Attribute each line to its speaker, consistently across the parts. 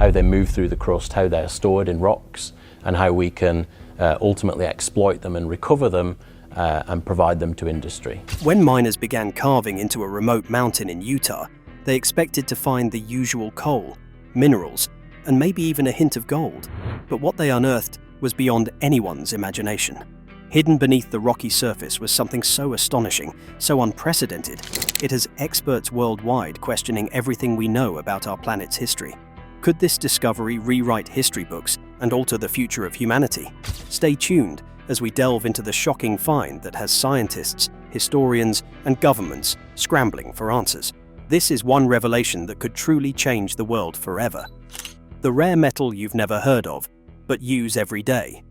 Speaker 1: how they move through the crust, how they're stored in rocks, and how we can ultimately exploit them and recover them and provide them to industry.
Speaker 2: When miners began carving into a remote mountain in Utah, they expected to find the usual coal, minerals, and maybe even a hint of gold. But what they unearthed was beyond anyone's imagination. Hidden beneath the rocky surface was something so astonishing, so unprecedented, it has experts worldwide questioning everything we know about our planet's history. Could this discovery rewrite history books and alter the future of humanity? Stay tuned as we delve into the shocking find that has scientists, historians, and governments scrambling for answers. This is one revelation that could truly change the world forever. The rare metal you've never heard of, but use every day.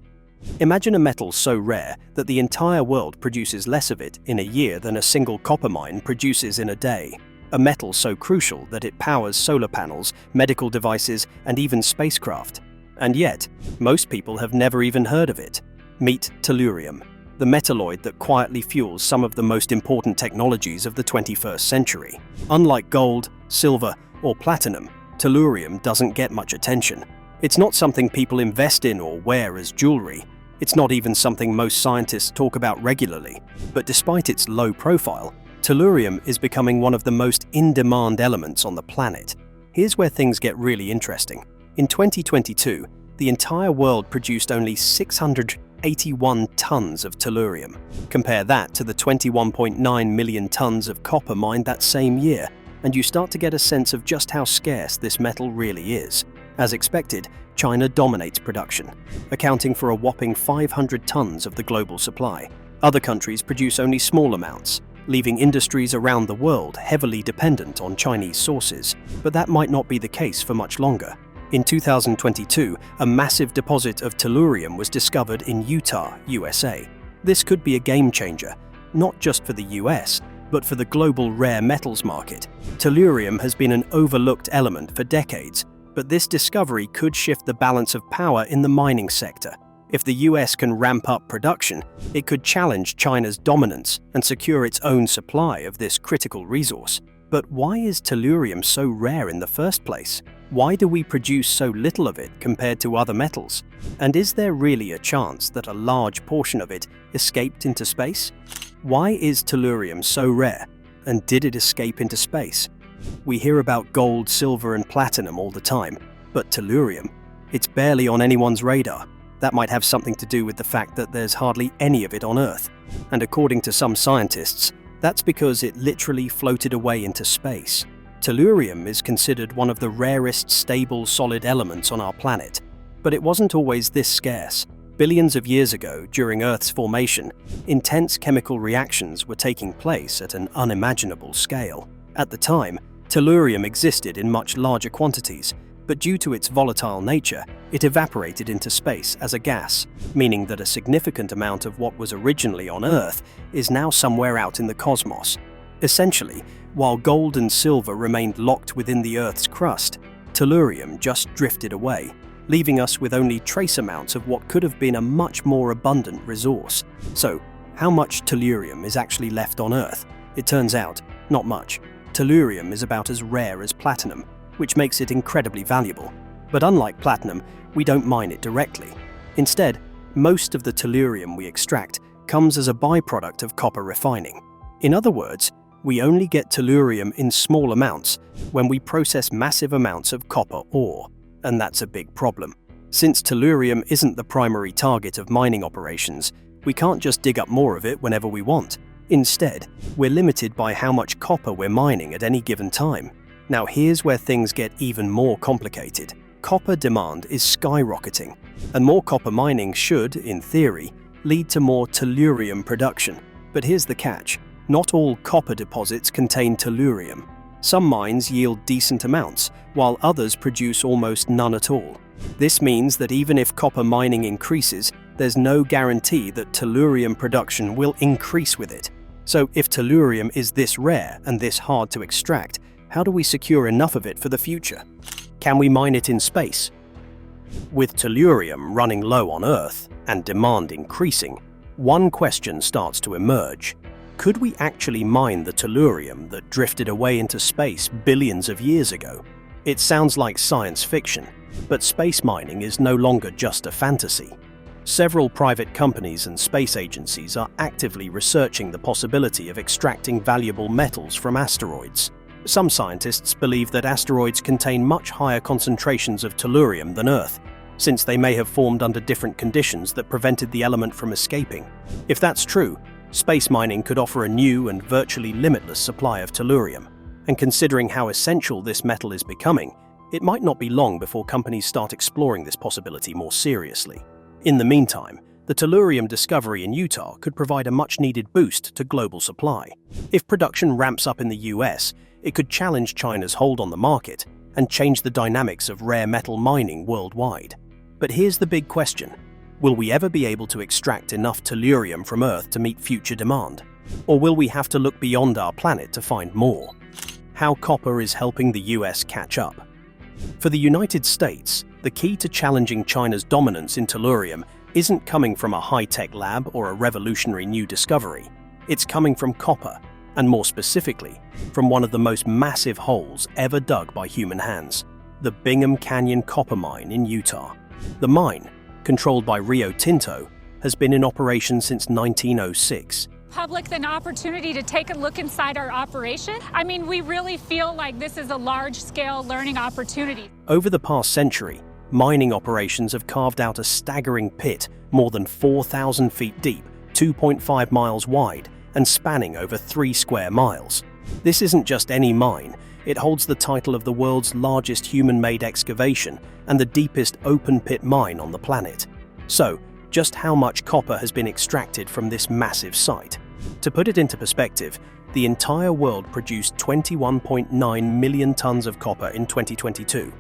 Speaker 2: Imagine a metal so rare that the entire world produces less of it in a year than a single copper mine produces in a day. A metal so crucial that it powers solar panels, medical devices, and even spacecraft. And yet, most people have never even heard of it. Meet tellurium, the metalloid that quietly fuels some of the most important technologies of the 21st century. Unlike gold, silver, or platinum, tellurium doesn't get much attention. It's not something people invest in or wear as jewelry. It's not even something most scientists talk about regularly. But despite its low profile, tellurium is becoming one of the most in-demand elements on the planet. Here's where things get really interesting. In 2022, the entire world produced only 681 tons of tellurium. Compare that to the 21.9 million tons of copper mined that same year, and you start to get a sense of just how scarce this metal really is. As expected, China dominates production, accounting for a whopping 500 tons of the global supply. Other countries produce only small amounts, leaving industries around the world heavily dependent on Chinese sources. But that might not be the case for much longer. In 2022, a massive deposit of tellurium was discovered in Utah, USA. This could be a game changer, not just for the US, but for the global rare metals market. Tellurium has been an overlooked element for decades, but this discovery could shift the balance of power in the mining sector. If the US can ramp up production, it could challenge China's dominance and secure its own supply of this critical resource. But why is tellurium so rare in the first place? Why do we produce so little of it compared to other metals? And is there really a chance that a large portion of it escaped into space? Why is tellurium so rare? And did it escape into space? We hear about gold, silver, and platinum all the time, but tellurium, it's barely on anyone's radar. That might have something to do with the fact that there's hardly any of it on Earth. And according to some scientists, that's because it literally floated away into space. Tellurium is considered one of the rarest stable solid elements on our planet. But it wasn't always this scarce. Billions of years ago, during Earth's formation, intense chemical reactions were taking place at an unimaginable scale. At the time, tellurium existed in much larger quantities, but due to its volatile nature, it evaporated into space as a gas, meaning that a significant amount of what was originally on Earth is now somewhere out in the cosmos. Essentially, while gold and silver remained locked within the Earth's crust, tellurium just drifted away, leaving us with only trace amounts of what could have been a much more abundant resource. So, how much tellurium is actually left on Earth? It turns out, not much. Tellurium is about as rare as platinum, which makes it incredibly valuable. But unlike platinum, we don't mine it directly. Instead, most of the tellurium we extract comes as a byproduct of copper refining. In other words, we only get tellurium in small amounts when we process massive amounts of copper ore, and that's a big problem. Since tellurium isn't the primary target of mining operations, we can't just dig up more of it whenever we want. Instead, we're limited by how much copper we're mining at any given time. Now here's where things get even more complicated. Copper demand is skyrocketing, and more copper mining should, in theory, lead to more tellurium production. But here's the catch. Not all copper deposits contain tellurium. Some mines yield decent amounts, while others produce almost none at all. This means that even if copper mining increases, there's no guarantee that tellurium production will increase with it. So if tellurium is this rare and this hard to extract, how do we secure enough of it for the future? Can we mine it in space? With tellurium running low on Earth and demand increasing, one question starts to emerge. Could we actually mine the tellurium that drifted away into space billions of years ago? It sounds like science fiction, But space mining is no longer just a fantasy. Several private companies and space agencies are actively researching the possibility of extracting valuable metals from asteroids. Some scientists believe that asteroids contain much higher concentrations of tellurium than Earth, since they may have formed under different conditions that prevented the element from escaping. If that's true, space mining could offer a new and virtually limitless supply of tellurium. And considering how essential this metal is becoming, it might not be long before companies start exploring this possibility more seriously. In the meantime, the tellurium discovery in Utah could provide a much-needed boost to global supply. If production ramps up in the US, it could challenge China's hold on the market and change the dynamics of rare metal mining worldwide. But here's the big question. Will we ever be able to extract enough tellurium from Earth to meet future demand? Or will we have to look beyond our planet to find more? How copper is helping the US catch up. For the United States, the key to challenging China's dominance in tellurium isn't coming from a high-tech lab or a revolutionary new discovery. It's coming from copper, and more specifically, from one of the most massive holes ever dug by human hands, the Bingham Canyon copper mine in Utah. The mine, controlled by Rio Tinto, has been in operation since 1906.
Speaker 3: Public an opportunity to take a look inside our operation. I mean, we really feel like this is a large-scale learning opportunity.
Speaker 2: Over the past century, mining operations have carved out a staggering pit more than 4,000 feet deep, 2.5 miles wide, and spanning over 3 square miles. This isn't just any mine. It holds the title of the world's largest human-made excavation and the deepest open-pit mine on the planet. So, just how much copper has been extracted from this massive site? To put it into perspective, the entire world produced 21.9 million tons of copper in 2022,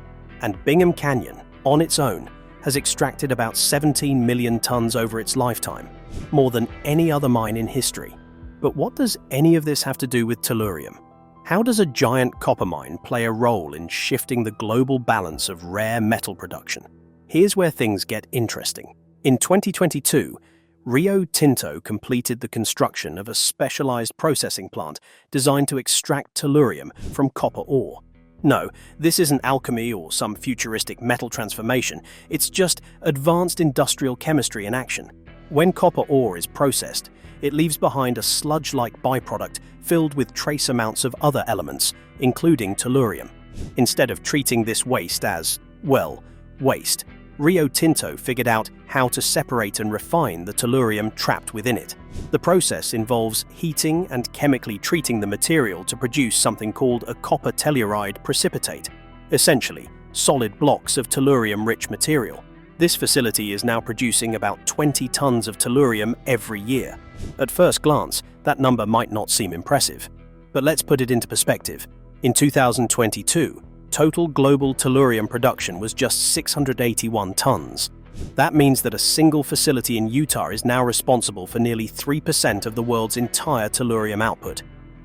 Speaker 2: and Bingham Canyon, on its own, has extracted about 17 million tons over its lifetime, more than any other mine in history. But what does any of this have to do with tellurium? How does a giant copper mine play a role in shifting the global balance of rare metal production? Here's where things get interesting. In 2022, Rio Tinto completed the construction of a specialized processing plant designed to extract tellurium from copper ore. No, this isn't alchemy or some futuristic metal transformation, it's just advanced industrial chemistry in action. When copper ore is processed, it leaves behind a sludge-like byproduct filled with trace amounts of other elements, including tellurium. Instead of treating this waste as, well, waste, Rio Tinto figured out how to separate and refine the tellurium trapped within it. The process involves heating and chemically treating the material to produce something called a copper telluride precipitate, essentially solid blocks of tellurium-rich material. This facility is now producing about 20 tons of tellurium every year. At first glance, that number might not seem impressive. But let's put it into perspective. In 2022, total global tellurium production was just 681 tons. That means that a single facility in Utah is now responsible for nearly 3% of the world's entire tellurium output.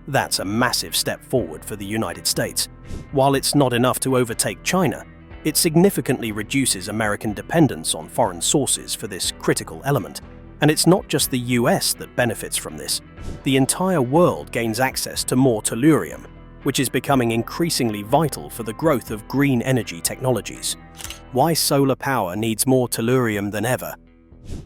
Speaker 2: That's a massive step forward for the United States. While it's not enough to overtake China, it significantly reduces American dependence on foreign sources for this critical element. And it's not just the US that benefits from this. The entire world gains access to more tellurium, which is becoming increasingly vital for the growth of green energy technologies. Why solar power needs more tellurium than ever?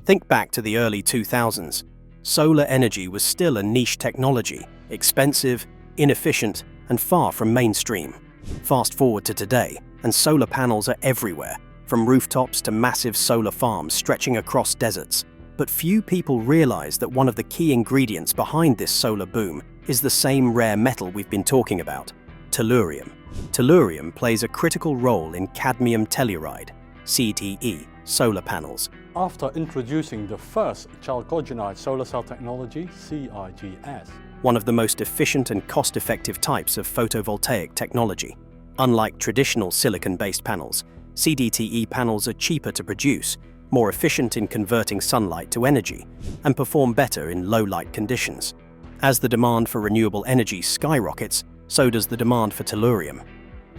Speaker 2: Think back to the early 2000s. Solar energy was still a niche technology, expensive, inefficient, and far from mainstream. Fast forward to today, and solar panels are everywhere, from rooftops to massive solar farms stretching across deserts. But few people realize that one of the key ingredients behind this solar boom is the same rare metal we've been talking about, tellurium. Tellurium plays a critical role in cadmium telluride, CTE, solar panels.
Speaker 4: After introducing the first chalcogenide solar cell technology, CIGS,
Speaker 2: one of the most efficient and cost-effective types of photovoltaic technology. Unlike traditional silicon-based panels, CDTE panels are cheaper to produce, more efficient in converting sunlight to energy, and perform better in low-light conditions. As the demand for renewable energy skyrockets, so does the demand for tellurium.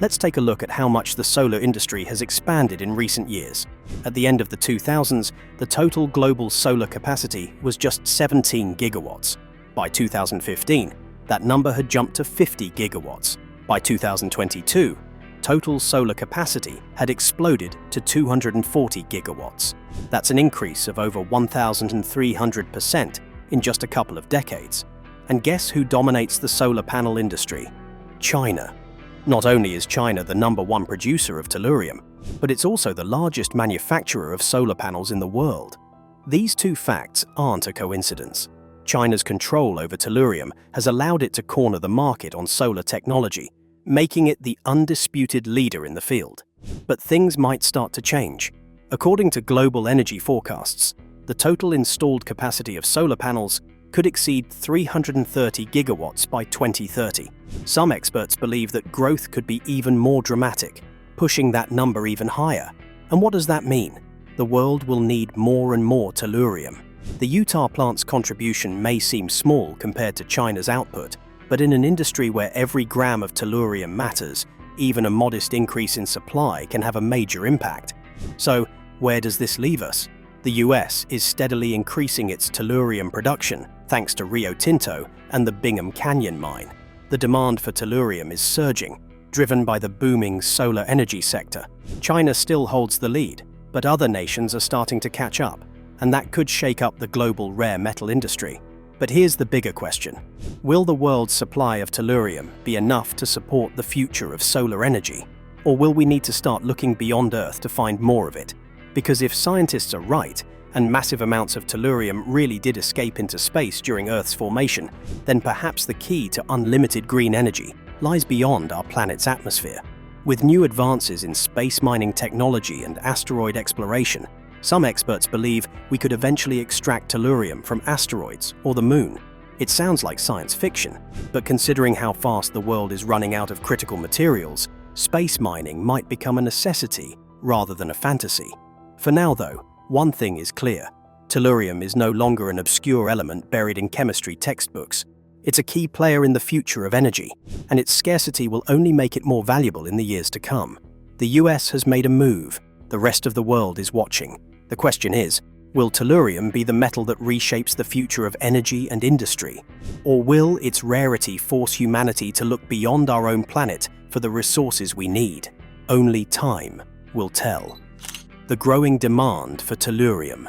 Speaker 2: Let's take a look at how much the solar industry has expanded in recent years. At the end of the 2000s, the total global solar capacity was just 17 gigawatts. By 2015, that number had jumped to 50 gigawatts. By 2022, total solar capacity had exploded to 240 gigawatts. That's an increase of over 1,300% in just a couple of decades. And guess who dominates the solar panel industry? China. Not only is China the #1 producer of tellurium, but it's also the largest manufacturer of solar panels in the world. These two facts aren't a coincidence. China's control over tellurium has allowed it to corner the market on solar technology, making it the undisputed leader in the field. But things might start to change. According to global energy forecasts, the total installed capacity of solar panels could exceed 330 gigawatts by 2030. Some experts believe that growth could be even more dramatic, pushing that number even higher. And what does that mean? The world will need more and more tellurium. The Utah plant's contribution may seem small compared to China's output, but in an industry where every gram of tellurium matters, even a modest increase in supply can have a major impact. So, where does this leave us? The US is steadily increasing its tellurium production thanks to Rio Tinto and the Bingham Canyon mine. The demand for tellurium is surging, driven by the booming solar energy sector. China still holds the lead, but other nations are starting to catch up, and that could shake up the global rare metal industry. But here's the bigger question. Will the world's supply of tellurium be enough to support the future of solar energy? Or will we need to start looking beyond Earth to find more of it? Because if scientists are right, and massive amounts of tellurium really did escape into space during Earth's formation, then perhaps the key to unlimited green energy lies beyond our planet's atmosphere. With new advances in space mining technology and asteroid exploration, some experts believe we could eventually extract tellurium from asteroids or the moon. It sounds like science fiction, but considering how fast the world is running out of critical materials, space mining might become a necessity rather than a fantasy. For now though, one thing is clear. Tellurium is no longer an obscure element buried in chemistry textbooks. It's a key player in the future of energy, and its scarcity will only make it more valuable in the years to come. The US has made a move. The rest of the world is watching. The question is, will tellurium be the metal that reshapes the future of energy and industry? Or will its rarity force humanity to look beyond our own planet for the resources we need? Only time will tell. The growing demand for tellurium.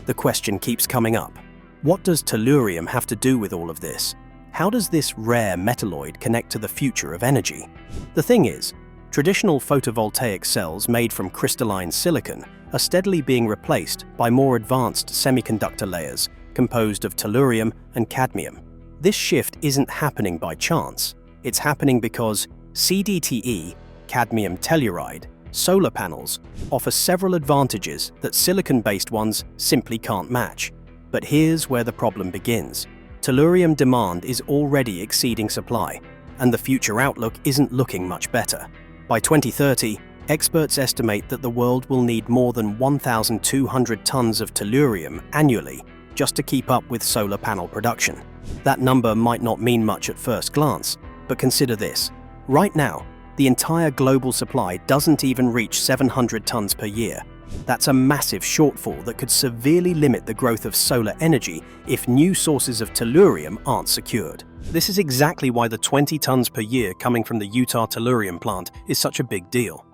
Speaker 2: The question keeps coming up. What does tellurium have to do with all of this? How does this rare metalloid connect to the future of energy? The thing is, traditional photovoltaic cells made from crystalline silicon are steadily being replaced by more advanced semiconductor layers composed of tellurium and cadmium. This shift isn't happening by chance. It's happening because CdTe, cadmium telluride, solar panels offer several advantages that silicon-based ones simply can't match. But here's where the problem begins. Tellurium demand is already exceeding supply, and the future outlook isn't looking much better. By 2030, experts estimate that the world will need more than 1,200 tons of tellurium annually just to keep up with solar panel production. That number might not mean much at first glance, but consider this. Right now, the entire global supply doesn't even reach 700 tons per year. That's a massive shortfall that could severely limit the growth of solar energy if new sources of tellurium aren't secured. This is exactly why the 20 tons per year coming from the Utah tellurium plant is such a big deal.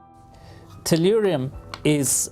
Speaker 5: Tellurium is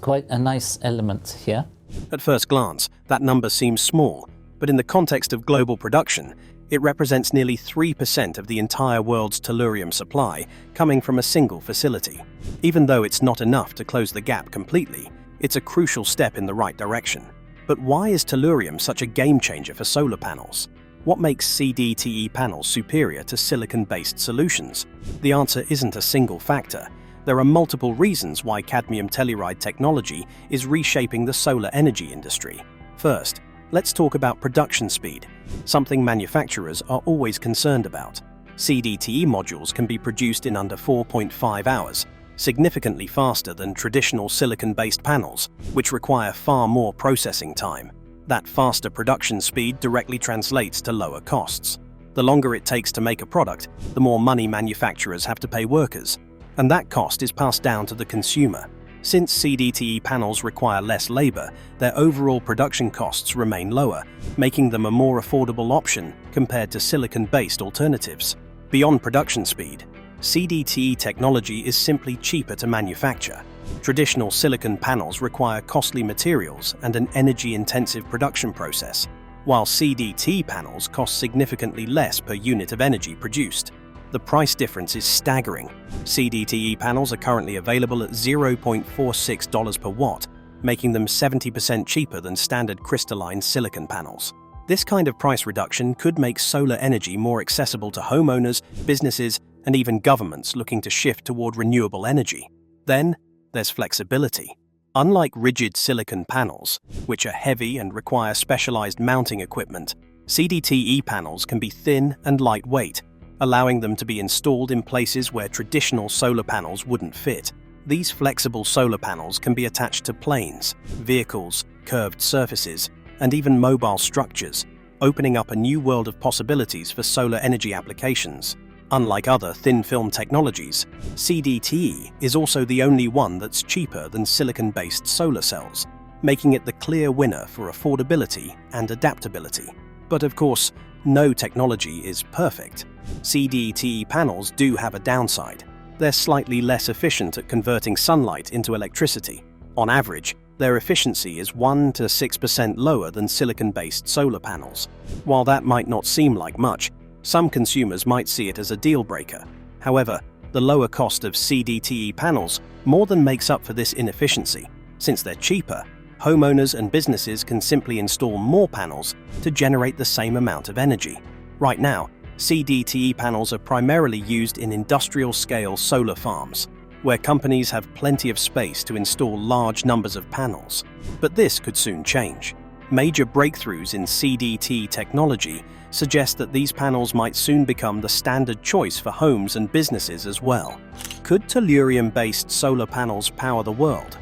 Speaker 5: quite a nice element here.
Speaker 2: At first glance, that number seems small, but in the context of global production, it represents nearly 3% of the entire world's tellurium supply coming from a single facility. Even though it's not enough to close the gap completely, it's a crucial step in the right direction. But why is tellurium such a game changer for solar panels? What makes CdTe panels superior to silicon-based solutions? The answer isn't a single factor. There are multiple reasons why cadmium telluride technology is reshaping the solar energy industry. First, let's talk about production speed, something manufacturers are always concerned about. CdTe modules can be produced in under 4.5 hours, significantly faster than traditional silicon-based panels, which require far more processing time. That faster production speed directly translates to lower costs. The longer it takes to make a product, the more money manufacturers have to pay workers, and that cost is passed down to the consumer. Since CdTe panels require less labor, their overall production costs remain lower, making them a more affordable option compared to silicon-based alternatives. Beyond production speed, CDTE technology is simply cheaper to manufacture. Traditional silicon panels require costly materials and an energy-intensive production process, while CDT panels cost significantly less per unit of energy produced. The price difference is staggering. CDTE panels are currently available at $0.46 per watt, making them 70% cheaper than standard crystalline silicon panels. This kind of price reduction could make solar energy more accessible to homeowners, businesses, and even governments looking to shift toward renewable energy. Then, there's flexibility. Unlike rigid silicon panels, which are heavy and require specialized mounting equipment, CDTE panels can be thin and lightweight, allowing them to be installed in places where traditional solar panels wouldn't fit. These flexible solar panels can be attached to planes, vehicles, curved surfaces, and even mobile structures, opening up a new world of possibilities for solar energy applications. Unlike other thin-film technologies, CDTE is also the only one that's cheaper than silicon-based solar cells, making it the clear winner for affordability and adaptability. But of course, no technology is perfect. CDTE panels do have a downside. They're slightly less efficient at converting sunlight into electricity. On average, their efficiency is 1 to 6% lower than silicon-based solar panels. While that might not seem like much, some consumers might see it as a deal breaker. However, the lower cost of CDTE panels more than makes up for this inefficiency. Since they're cheaper, homeowners and businesses can simply install more panels to generate the same amount of energy. Right now, CDTE panels are primarily used in industrial-scale solar farms, where companies have plenty of space to install large numbers of panels. But this could soon change. Major breakthroughs in CDT technology suggest that these panels might soon become the standard choice for homes and businesses as well. Could tellurium-based solar panels power the world?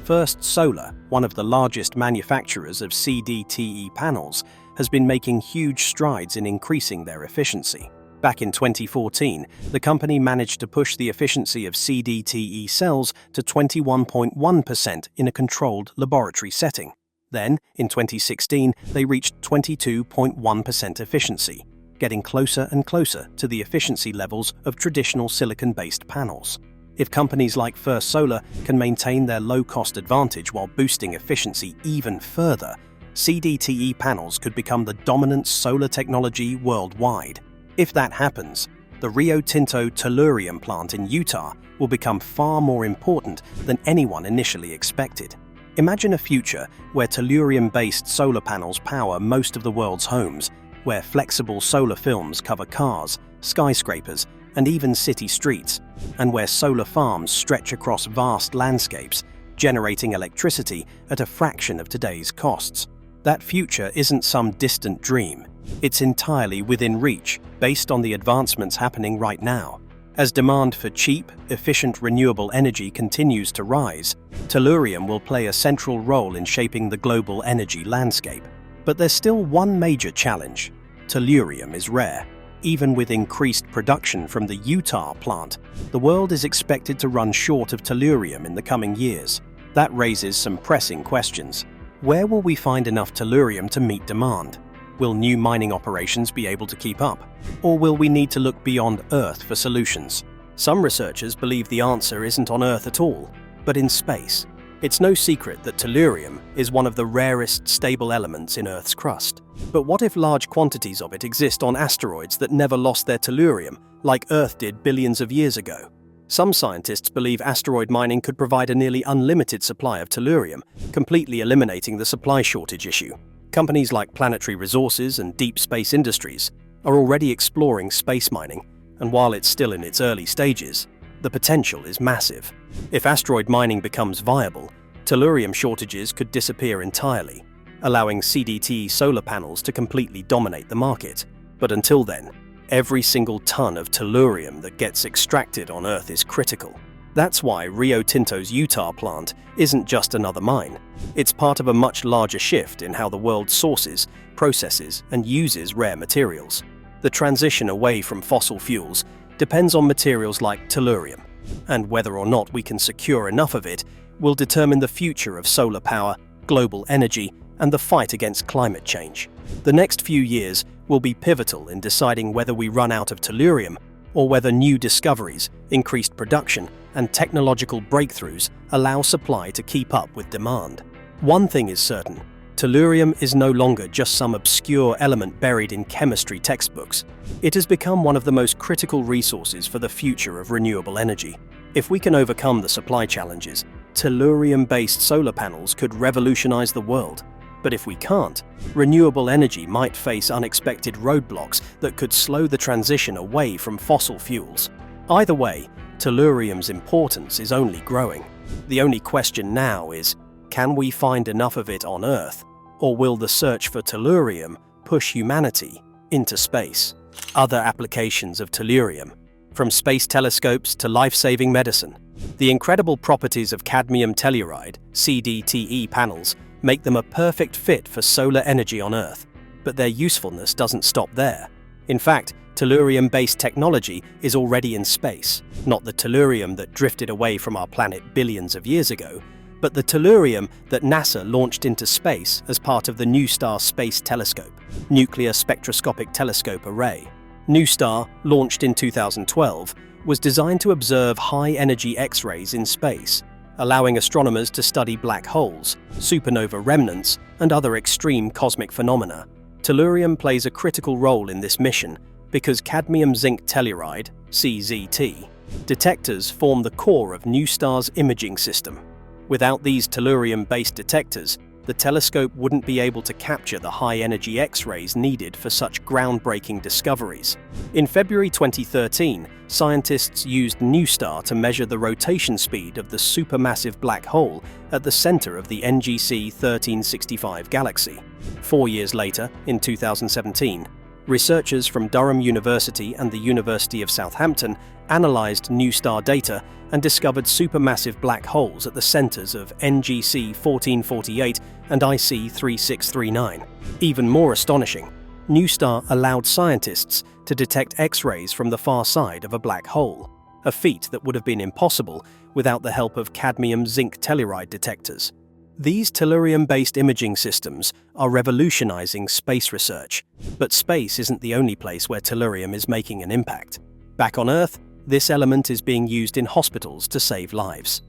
Speaker 2: First Solar, one of the largest manufacturers of CDTE panels, has been making huge strides in increasing their efficiency. Back in 2014, the company managed to push the efficiency of CDTE cells to 21.1% in a controlled laboratory setting. Then, in 2016, they reached 22.1% efficiency, getting closer and closer to the efficiency levels of traditional silicon-based panels. If companies like First Solar can maintain their low-cost advantage while boosting efficiency even further, CDTE panels could become the dominant solar technology worldwide. If that happens, the Rio Tinto Tellurium plant in Utah will become far more important than anyone initially expected. Imagine a future where tellurium-based solar panels power most of the world's homes, where flexible solar films cover cars, skyscrapers, and even city streets, and where solar farms stretch across vast landscapes, generating electricity at a fraction of today's costs. That future isn't some distant dream. It's entirely within reach, based on the advancements happening right now. As demand for cheap, efficient renewable energy continues to rise, tellurium will play a central role in shaping the global energy landscape. But there's still one major challenge. Tellurium is rare. Even with increased production from the Utah plant, the world is expected to run short of tellurium in the coming years. That raises some pressing questions. Where will we find enough tellurium to meet demand? Will new mining operations be able to keep up? Or will we need to look beyond Earth for solutions? Some researchers believe the answer isn't on Earth at all, but in space. It's no secret that tellurium is one of the rarest stable elements in Earth's crust. But what if large quantities of it exist on asteroids that never lost their tellurium, like Earth did billions of years ago? Some scientists believe asteroid mining could provide a nearly unlimited supply of tellurium, completely eliminating the supply shortage issue. Companies like Planetary Resources and Deep Space Industries are already exploring space mining, and while it's still in its early stages, the potential is massive. If asteroid mining becomes viable, tellurium shortages could disappear entirely, allowing CDT solar panels to completely dominate the market. But until then, every single ton of tellurium that gets extracted on Earth is critical. That's why Rio Tinto's Utah plant isn't just another mine. It's part of a much larger shift in how the world sources, processes, and uses rare materials. The transition away from fossil fuels depends on materials like tellurium, and whether or not we can secure enough of it will determine the future of solar power, global energy, and the fight against climate change. The next few years will be pivotal in deciding whether we run out of tellurium or whether new discoveries, increased production, and technological breakthroughs allow supply to keep up with demand. One thing is certain: tellurium is no longer just some obscure element buried in chemistry textbooks. It has become one of the most critical resources for the future of renewable energy. If we can overcome the supply challenges, tellurium-based solar panels could revolutionize the world. But if we can't, renewable energy might face unexpected roadblocks that could slow the transition away from fossil fuels. Either way, tellurium's importance is only growing. The only question now is, can we find enough of it on Earth, or will the search for tellurium push humanity into space? Other applications of tellurium, from space telescopes to life-saving medicine. The incredible properties of cadmium telluride, CDTE panels, make them a perfect fit for solar energy on Earth. But their usefulness doesn't stop there. In fact, tellurium-based technology is already in space, not the tellurium that drifted away from our planet billions of years ago, but the tellurium that NASA launched into space as part of the NuSTAR Space Telescope, Nuclear Spectroscopic Telescope Array. NuSTAR, launched in 2012, was designed to observe high-energy X-rays in space, allowing astronomers to study black holes, supernova remnants, and other extreme cosmic phenomena. Tellurium plays a critical role in this mission because cadmium zinc telluride, CZT, detectors form the core of NuSTAR's imaging system. Without these tellurium-based detectors, the telescope wouldn't be able to capture the high-energy X-rays needed for such groundbreaking discoveries. In February 2013, scientists used NuSTAR to measure the rotation speed of the supermassive black hole at the center of the NGC 1365 galaxy. 4 years later, in 2017, researchers from Durham University and the University of Southampton analyzed NuSTAR data and discovered supermassive black holes at the centers of NGC 1448 and IC 3639. Even more astonishing, NuSTAR allowed scientists to detect X-rays from the far side of a black hole, a feat that would have been impossible without the help of cadmium zinc telluride detectors. These tellurium-based imaging systems are revolutionizing space research, but space isn't the only place where tellurium is making an impact. Back on Earth, this element is being used in hospitals to save lives.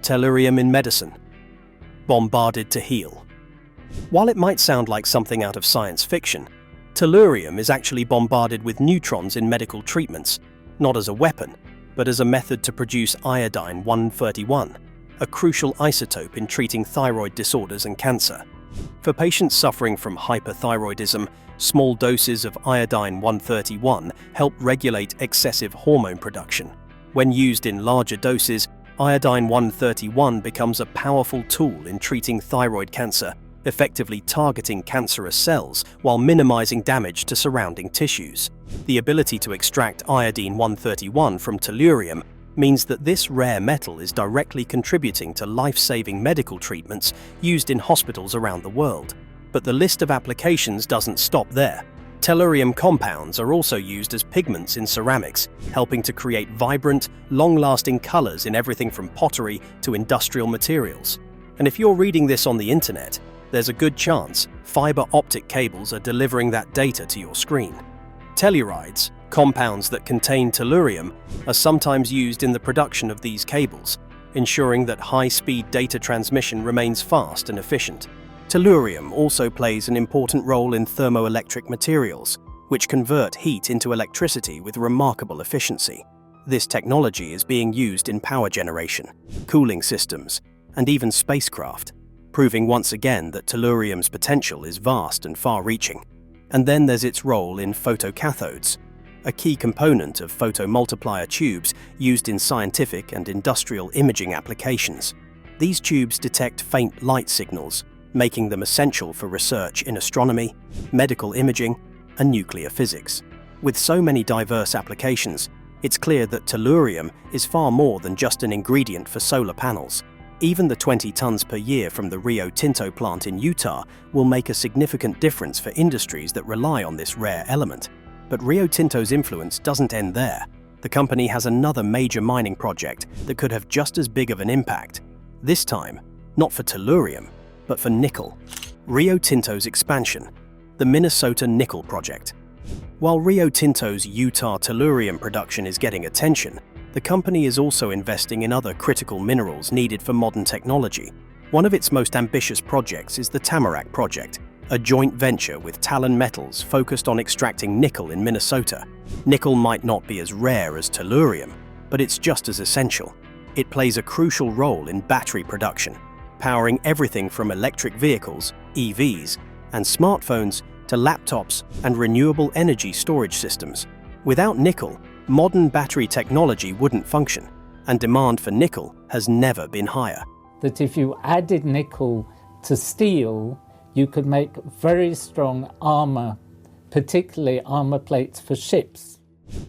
Speaker 2: Tellurium in medicine. Bombarded to heal. While it might sound like something out of science fiction, tellurium is actually bombarded with neutrons in medical treatments, not as a weapon, but as a method to produce iodine-131, a crucial isotope in treating thyroid disorders and cancer. For patients suffering from hyperthyroidism, small doses of iodine-131 help regulate excessive hormone production. When used in larger doses, iodine-131 becomes a powerful tool in treating thyroid cancer, effectively targeting cancerous cells while minimizing damage to surrounding tissues. The ability to extract iodine-131 from tellurium means that this rare metal is directly contributing to life-saving medical treatments used in hospitals around the world. But the list of applications doesn't stop there. Tellurium compounds are also used as pigments in ceramics, helping to create vibrant, long-lasting colors in everything from pottery to industrial materials. And if you're reading this on the internet, there's a good chance fiber optic cables are delivering that data to your screen. Tellurides, compounds that contain tellurium, are sometimes used in the production of these cables, ensuring that high-speed data transmission remains fast and efficient. Tellurium also plays an important role in thermoelectric materials, which convert heat into electricity with remarkable efficiency. This technology is being used in power generation, cooling systems, and even spacecraft, proving once again that tellurium's potential is vast and far-reaching. And then there's its role in photocathodes, a key component of photomultiplier tubes used in scientific and industrial imaging applications. These tubes detect faint light signals, making them essential for research in astronomy, medical imaging, and nuclear physics. With so many diverse applications, it's clear that tellurium is far more than just an ingredient for solar panels. Even the 20 tons per year from the Rio Tinto plant in Utah will make a significant difference for industries that rely on this rare element. But Rio Tinto's influence doesn't end there. The company has another major mining project that could have just as big of an impact. This time, not for tellurium, but for nickel. Rio Tinto's expansion, the Minnesota Nickel Project. While Rio Tinto's Utah tellurium production is getting attention, the company is also investing in other critical minerals needed for modern technology. One of its most ambitious projects is the Tamarack Project, a joint venture with Talon Metals focused on extracting nickel in Minnesota. Nickel might not be as rare as tellurium, but it's just as essential. It plays a crucial role in battery production, powering everything from electric vehicles, EVs, and smartphones to laptops and renewable energy storage systems. Without nickel, modern battery technology wouldn't function, and demand for nickel has never been higher.
Speaker 5: That if you added nickel to steel, you could make very strong armor, particularly armor plates for ships.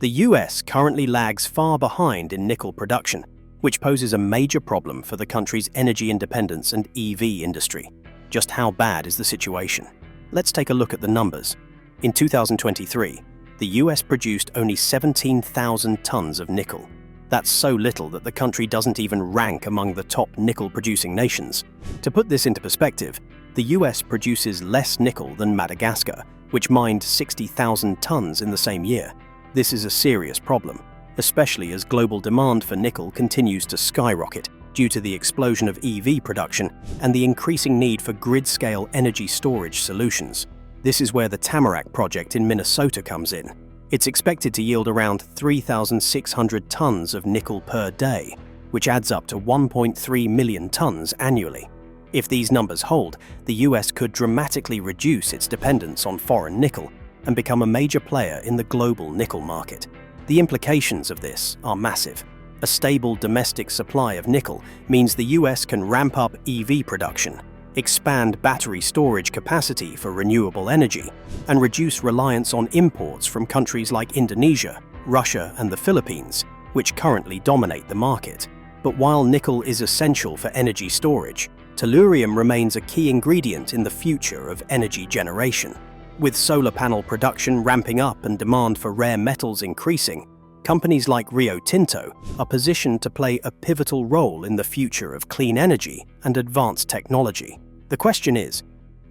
Speaker 2: The US currently lags far behind in nickel production, which poses a major problem for the country's energy independence and EV industry. Just how bad is the situation? Let's take a look at the numbers. In 2023, the US produced only 17,000 tons of nickel. That's so little that the country doesn't even rank among the top nickel-producing nations. To put this into perspective, the US produces less nickel than Madagascar, which mined 60,000 tons in the same year. This is a serious problem, especially as global demand for nickel continues to skyrocket due to the explosion of EV production and the increasing need for grid-scale energy storage solutions. This is where the Tamarack project in Minnesota comes in. It's expected to yield around 3,600 tons of nickel per day, which adds up to 1.3 million tons annually. If these numbers hold, the US could dramatically reduce its dependence on foreign nickel and become a major player in the global nickel market. The implications of this are massive. A stable domestic supply of nickel means the US can ramp up EV production, expand battery storage capacity for renewable energy, and reduce reliance on imports from countries like Indonesia, Russia, and the Philippines, which currently dominate the market. But while nickel is essential for energy storage, tellurium remains a key ingredient in the future of energy generation. With solar panel production ramping up and demand for rare metals increasing, companies like Rio Tinto are positioned to play a pivotal role in the future of clean energy and advanced technology. The question is,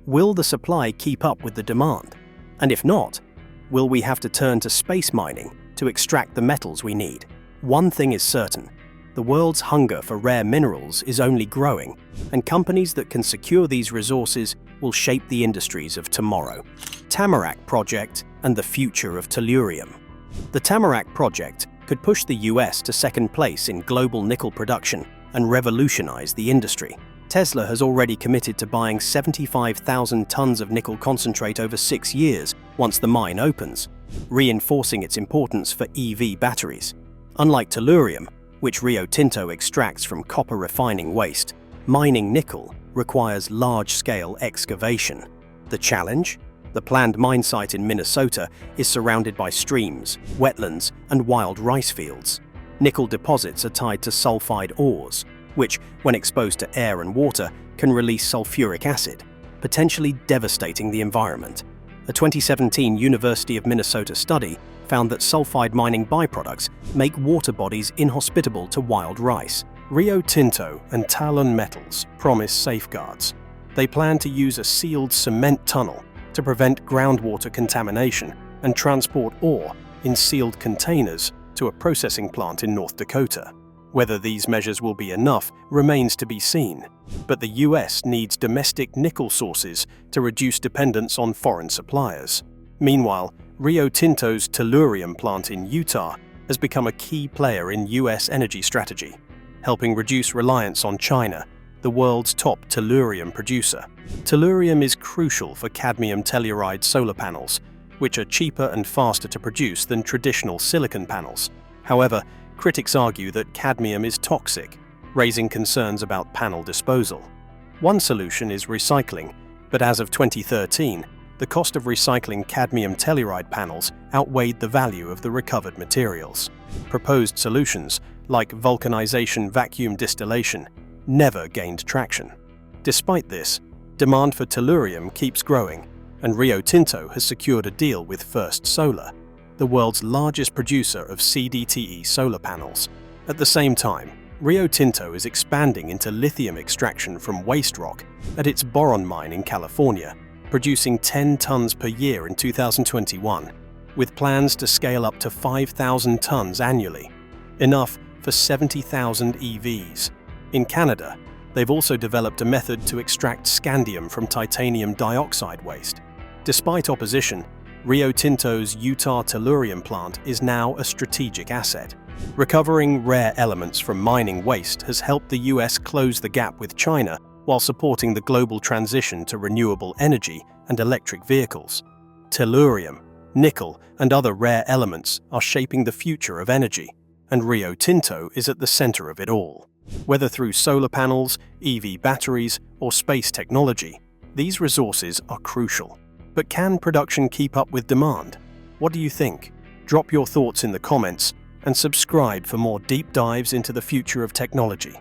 Speaker 2: will the supply keep up with the demand? And if not, will we have to turn to space mining to extract the metals we need? One thing is certain: the world's hunger for rare minerals is only growing, and companies that can secure these resources will shape the industries of tomorrow. Tamarack Project and the future of tellurium. The Tamarack Project could push the US to second place in global nickel production and revolutionize the industry. Tesla has already committed to buying 75,000 tons of nickel concentrate over 6 years once the mine opens, reinforcing its importance for EV batteries. Unlike tellurium, which Rio Tinto extracts from copper refining waste, mining nickel requires large-scale excavation. The challenge? The planned mine site in Minnesota is surrounded by streams, wetlands, and wild rice fields. Nickel deposits are tied to sulfide ores, which, when exposed to air and water, can release sulfuric acid, potentially devastating the environment. A 2017 University of Minnesota study found that sulfide mining byproducts make water bodies inhospitable to wild rice. Rio Tinto and Talon Metals promise safeguards. They plan to use a sealed cement tunnel to prevent groundwater contamination and transport ore in sealed containers to a processing plant in North Dakota. Whether these measures will be enough remains to be seen, but the US needs domestic nickel sources to reduce dependence on foreign suppliers. Meanwhile, Rio Tinto's tellurium plant in Utah has become a key player in US energy strategy, helping reduce reliance on China, the world's top tellurium producer. Tellurium is crucial for cadmium telluride solar panels, which are cheaper and faster to produce than traditional silicon panels. However, critics argue that cadmium is toxic, raising concerns about panel disposal. One solution is recycling, but as of 2013, the cost of recycling cadmium telluride panels outweighed the value of the recovered materials. Proposed solutions, like vulcanization vacuum distillation, never gained traction. Despite this, demand for tellurium keeps growing, and Rio Tinto has secured a deal with First Solar, the world's largest producer of CDTE solar panels. At the same time, Rio Tinto is expanding into lithium extraction from waste rock at its boron mine in California, producing 10 tons per year in 2021. with plans to scale up to 5,000 tons annually, enough for 70,000 EVs. In Canada, they've also developed a method to extract scandium from titanium dioxide waste. Despite opposition, Rio Tinto's Utah tellurium plant is now a strategic asset. Recovering rare elements from mining waste has helped the US close the gap with China while supporting the global transition to renewable energy and electric vehicles. Tellurium, nickel, and other rare elements are shaping the future of energy, and Rio Tinto is at the center of it all. Whether through solar panels, EV batteries, or space technology, these resources are crucial. But can production keep up with demand? What do you think? Drop your thoughts in the comments and subscribe for more deep dives into the future of technology.